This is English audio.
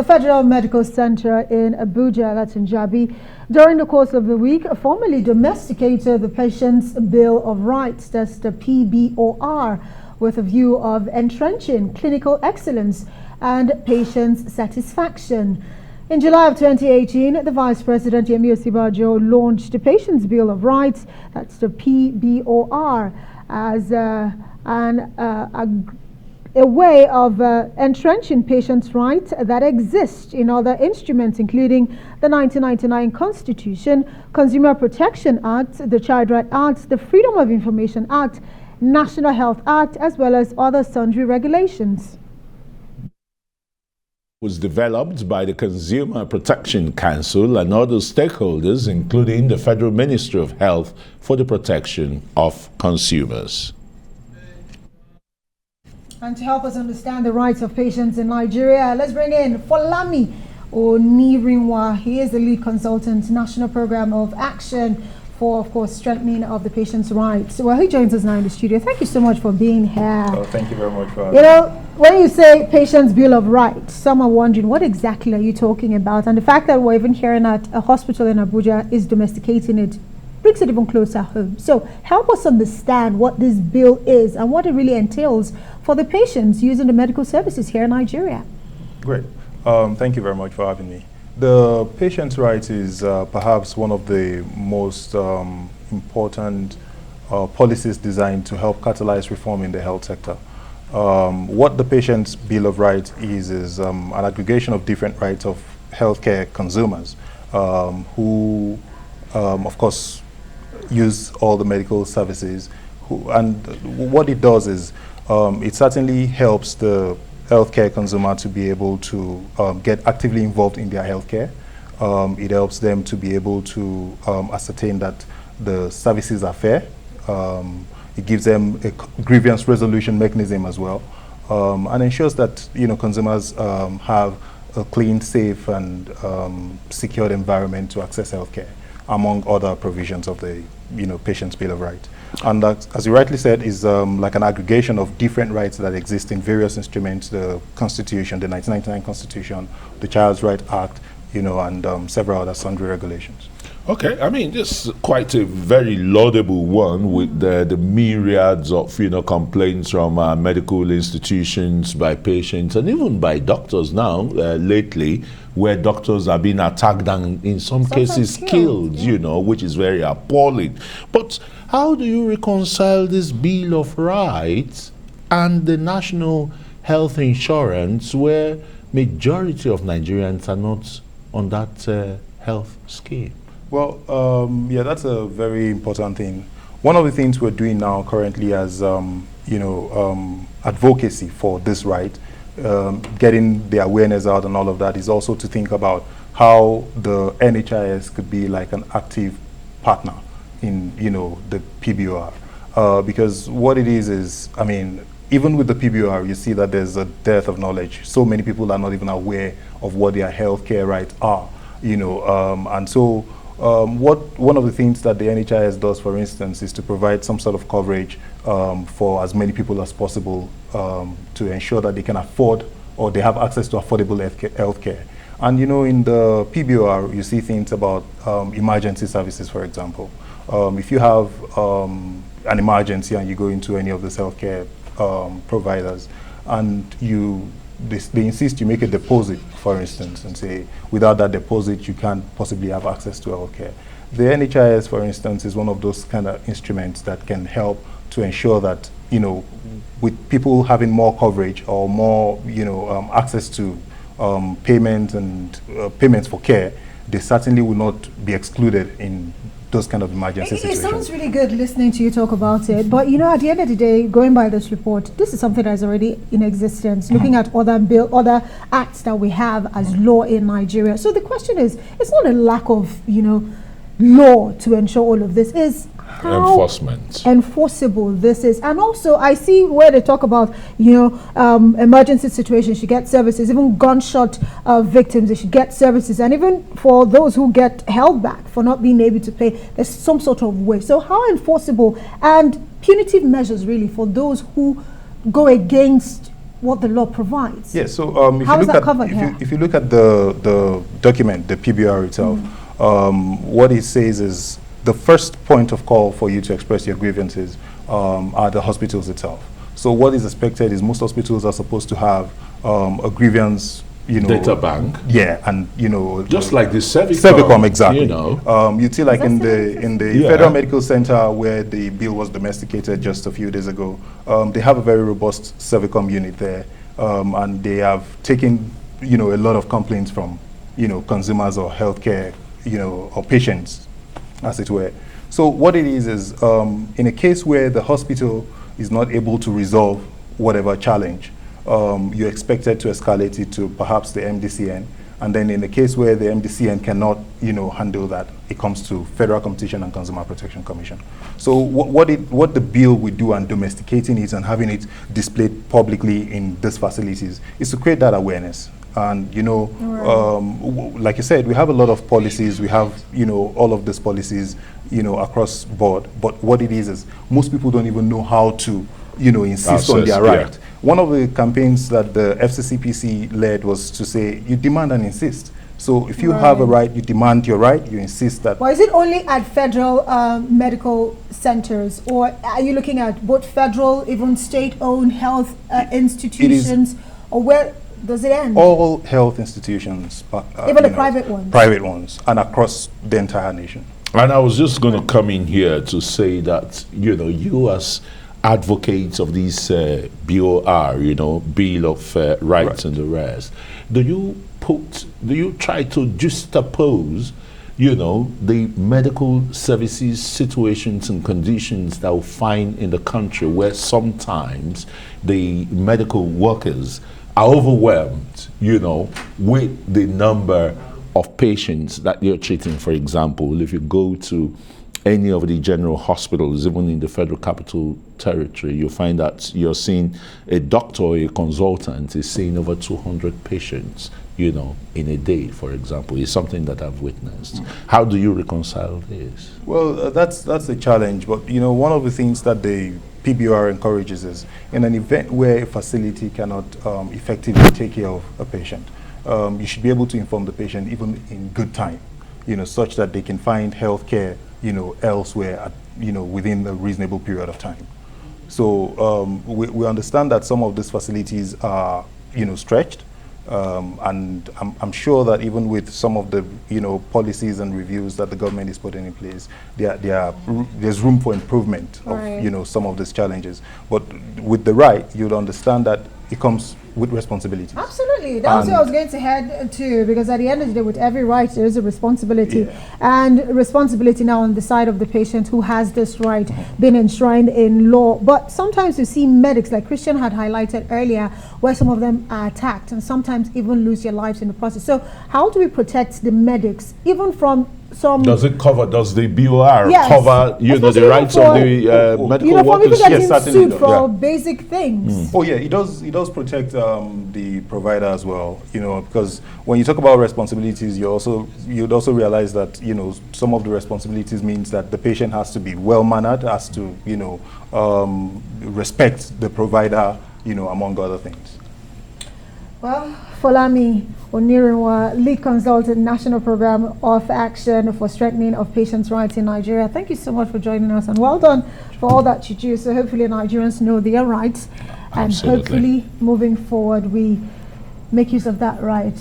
Federal Medical Center in Abuja, that's in Jabi, during the course of the week, formally domesticated the Patient's Bill of Rights, that's the PBOR, with a view of entrenching clinical excellence and patient satisfaction. In July of 2018, the Vice President Yemi Osinbajo launched the Patient's Bill of Rights, that's the PBOR, as a way of entrenching patients' rights that exist in other instruments, including the 1999 Constitution, Consumer Protection Act, the Child Rights Act, the Freedom of Information Act, National Health Act, as well as other sundry regulations. Was developed by the Consumer Protection Council and other stakeholders, including the Federal Ministry of Health for the Protection of Consumers. And to help us understand the rights of patients in Nigeria, let's bring in Folami Onirinwa. He is the lead consultant, National Program of Action for, of course, strengthening of the patient's rights. Well, he joins us now in the studio. Thank you so much for being here. Oh, thank you very much for having me. You know, when you say Patient's Bill of Rights, some are wondering, what exactly are you talking about? And the fact that we're even hearing that a hospital in Abuja is domesticating it brings it even closer home. So help us understand what this bill is and what it really entails for the patients using the medical services here in Nigeria. Great. Thank you very much for having me. The patient's rights is perhaps one of the most important policies designed to help catalyze reform in the health sector. What the Patient's Bill of Rights is an aggregation of different rights of healthcare consumers who, of course, use all the medical services. And what it does is it certainly helps the healthcare consumer to be able to get actively involved in their healthcare. It helps them to be able to ascertain that the services are fair. It gives them a grievance resolution mechanism as well, and ensures that consumers have a clean, safe, and secured environment to access healthcare, among other provisions of the Patient's Bill of Rights. And that, as you rightly said, is like an aggregation of different rights that exist in various instruments: the Constitution, the 1999 Constitution, the Child Rights Act, and several other sundry regulations. Okay, I mean, this is quite a very laudable one with the myriads of complaints from medical institutions, by patients, and even by doctors now lately, where doctors are being attacked and in some cases killed, which is very appalling. But how do you reconcile this Bill of Rights and the National Health Insurance, where majority of Nigerians are not on that health scheme? Well, yeah, that's a very important thing. One of the things we're doing now currently as, advocacy for this right, getting the awareness out and all of that, is also to think about how the NHIS could be like an active partner in, the PBOR. Because what it is, I mean, even with the PBOR, you see that there's a dearth of knowledge. So many people are not even aware of what their healthcare rights are, and so one of the things that the NHIS does, for instance, is to provide some sort of coverage for as many people as possible to ensure that they can afford or they have access to affordable healthcare. And in the PBOR, you see things about emergency services, for example. If you have an emergency and you go into any of these healthcare providers, and they insist you make a deposit, for instance, and say without that deposit you can't possibly have access to healthcare. The NHIS, for instance, is one of those kind of instruments that can help to ensure that with people having more coverage or more access to payments and payments for care, they certainly will not be excluded in those kind of emergency situations. It sounds really good listening to you talk about it, but at the end of the day, going by this report, this is something that is already in existence, looking at other acts that we have as law in Nigeria. So the question is, it's not a lack of law to ensure all of this, is how enforceable this is. And also I see where they talk about emergency situations, you get services, even gunshot victims, they should get services, and even for those who get held back for not being able to pay, there's some sort of way. So how enforceable and punitive measures really for those who go against what the law provides. Yes, so if How you is look that at covered here? if you look at the document, the PBR itself, what it says is the first point of call for you to express your grievances are the hospitals itself. So what is expected is most hospitals are supposed to have a grievance, data bank. Yeah, and Just like the Cervicom, exactly. You'd see like Is in that the Federal Medical Center where the bill was domesticated just a few days ago, they have a very robust Cervicom unit there, and they have taken a lot of complaints from consumers or healthcare or patients, as it were. So what it is in a case where the hospital is not able to resolve whatever challenge, you're expected to escalate it to perhaps the MDCN, and then in the case where the MDCN cannot, handle that, it comes to Federal Competition and Consumer Protection Commission. So what the bill would do and domesticating it and having it displayed publicly in these facilities is to create that awareness. And like you said, we have a lot of policies. We have all of these policies across board. But what it is most people don't even know how to insist on their right. Yeah. One of the campaigns that the FCCPC led was to say, you demand and insist. So if you have a right, you demand your right, you insist that. Well, is it only at federal medical centers, or are you looking at both federal, even state-owned health institutions, or where does it end? All health institutions. Even the private ones? Private ones, and across the entire nation. And I was just going to come in here to say that, you as advocates of this BOR, Bill of Rights and the rest, do you try to juxtapose, the medical services situations and conditions that we find in the country where sometimes the medical workers are overwhelmed, with the number of patients that you're treating? For example, if you go to any of the general hospitals, even in the Federal Capital Territory, you find that you're seeing a doctor or a consultant is seeing over 200 patients, in a day, for example. It's something that I've witnessed. How do you reconcile this? Well, that's a challenge, but one of the things that the PBR encourages is in an event where a facility cannot effectively take care of a patient, you should be able to inform the patient even in good time, such that they can find health care elsewhere at, within a reasonable period of time. So we understand that some of these facilities are stretched, and I'm sure that even with some of the policies and reviews that the government is putting in place, there's room for improvement of some of these challenges. But with the right, you'll understand that it comes with responsibilities. Absolutely. That's what I was going to head to, because at the end of the day, with every right, there is a responsibility. And responsibility now on the side of the patient who has this right being enshrined in law. But sometimes you see medics, like Christian had highlighted earlier, where some of them are attacked and sometimes even lose their lives in the process. So how do we protect the medics, even from some... Does the BOR cover, the rights of the medical workers? Yes, sued for basic things. Oh yeah, it does protect the provider as well, because when you talk about responsibilities, you'd also realize that, some of the responsibilities means that the patient has to be well-mannered, has to, respect the provider, among other things. Well, Folami Onirinwa, Lead Consultant, National Program of Action for Strengthening of Patients' Rights in Nigeria. Thank you so much for joining us, and well done for all that you do. So hopefully Nigerians know their rights, and hopefully moving forward we make use of that right.